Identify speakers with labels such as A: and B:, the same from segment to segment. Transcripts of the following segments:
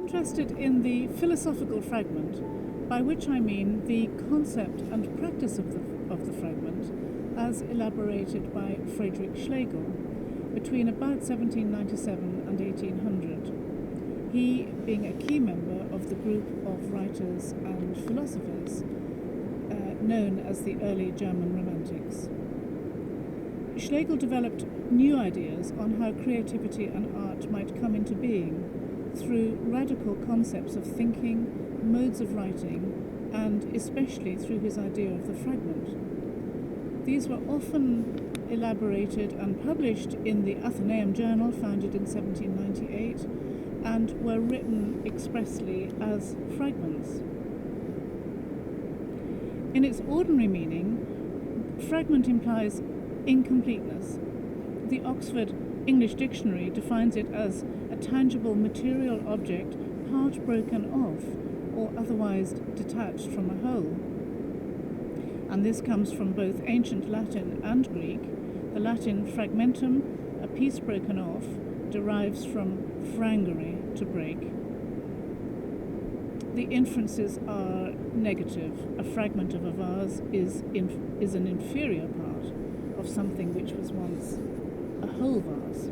A: interested in the philosophical fragment, by which I mean the concept and practice of the fragment as elaborated by Friedrich Schlegel between about 1797 and 1800, he being a key member of the group of writers and philosophers known as the early German Romantics. Schlegel developed new ideas on how creativity and art might come into being through radical concepts of thinking, modes of writing, and especially through his idea of the fragment. These were often elaborated and published in the Athenaeum Journal, founded in 1798, and were written expressly as fragments. In its ordinary meaning, fragment implies incompleteness. The Oxford English Dictionary defines it as a tangible material object part broken off or otherwise detached from a whole. And this comes from both ancient Latin and Greek. The Latin fragmentum, a piece broken off, derives from frangere, to break. The inferences are negative. A fragment of a vase is an inferior part of something which was once a whole vase.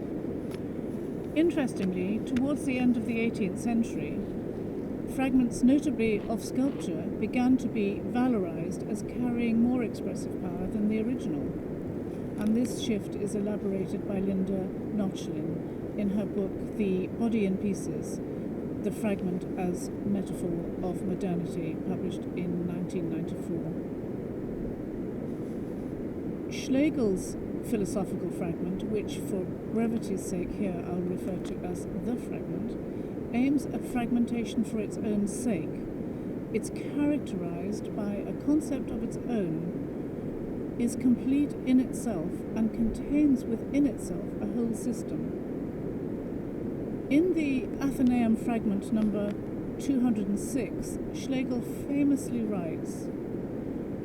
A: Interestingly, towards the end of the 18th century, fragments notably of sculpture began to be valorized as carrying more expressive power than the original. And this shift is elaborated by Linda Notchlin in her book The Body in Pieces, The Fragment as Metaphor of Modernity, published in 1994. Schlegel's philosophical fragment, which for brevity's sake here I'll refer to as the fragment, aims at fragmentation for its own sake. It's characterized by a concept of its own, is complete in itself, and contains within itself a whole system. In the Athenaeum fragment number 206, Schlegel famously writes,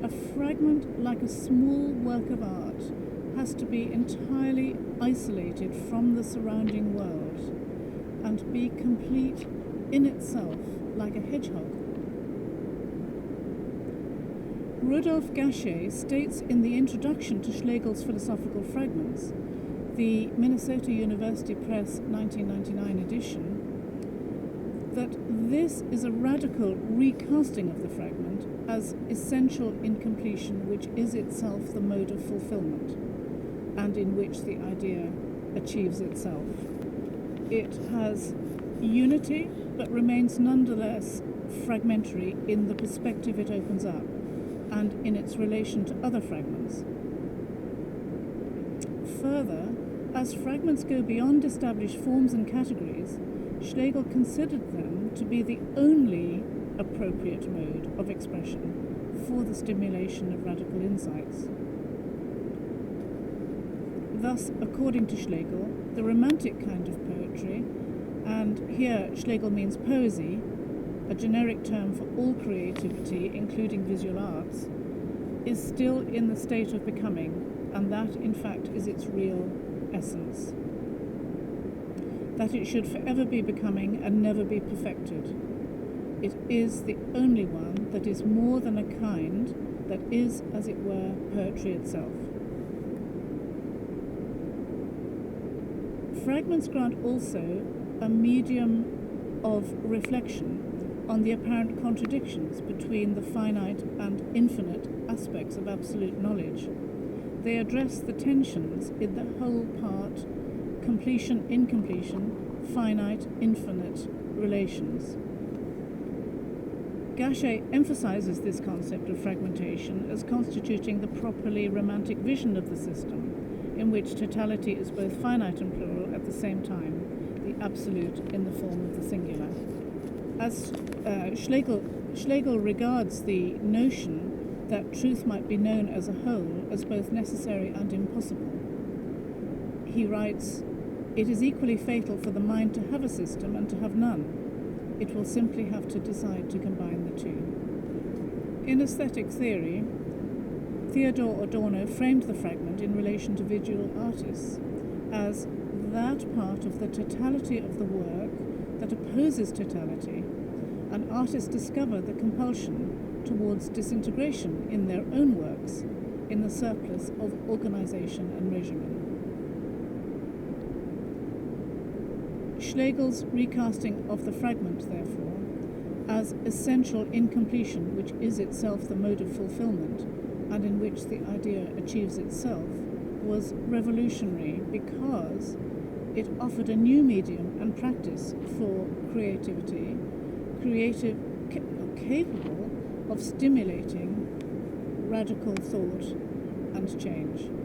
A: "A fragment, like a small work of art, has to be entirely isolated from the surrounding world and be complete in itself, like a hedgehog." Rudolf Gachet states in the introduction to Schlegel's philosophical fragments, the Minnesota University Press 1999 edition, that this is a radical recasting of the fragment as essential in completion, which is itself the mode of fulfillment, and in which the idea achieves itself. It has unity, but remains nonetheless fragmentary in the perspective it opens up, and in its relation to other fragments. Further, as fragments go beyond established forms and categories, Schlegel considered them to be the only appropriate mode of expression for the stimulation of radical insights. Thus, according to Schlegel, the romantic kind of poetry, and here Schlegel means poesy, a generic term for all creativity, including visual arts, is still in the state of becoming, and that, in fact, is its real essence. That it should forever be becoming and never be perfected. It is the only one that is more than a kind, that is, as it were, poetry itself. Fragments grant also a medium of reflection on the apparent contradictions between the finite and infinite aspects of absolute knowledge. They address the tensions in the whole part, completion, incompletion, finite, infinite relations. Gachet emphasizes this concept of fragmentation as constituting the properly romantic vision of the system, in which totality is both finite and plural at the same time, the absolute in the form of the singular. As Schlegel regards the notion that truth might be known as a whole as both necessary and impossible. He writes, "It is equally fatal for the mind to have a system and to have none. It will simply have to decide to combine the two." In aesthetic theory, Theodor Adorno framed the fragment in relation to visual artists as that part of the totality of the work that opposes totality, and artists discover the compulsion towards disintegration in their own works in the surplus of organization and measurement. Schlegel's recasting of the fragment, therefore, as essential incompletion, which is itself the mode of fulfillment, and in which the idea achieves itself, was revolutionary because it offered a new medium and practice for creativity, capable of stimulating radical thought and change.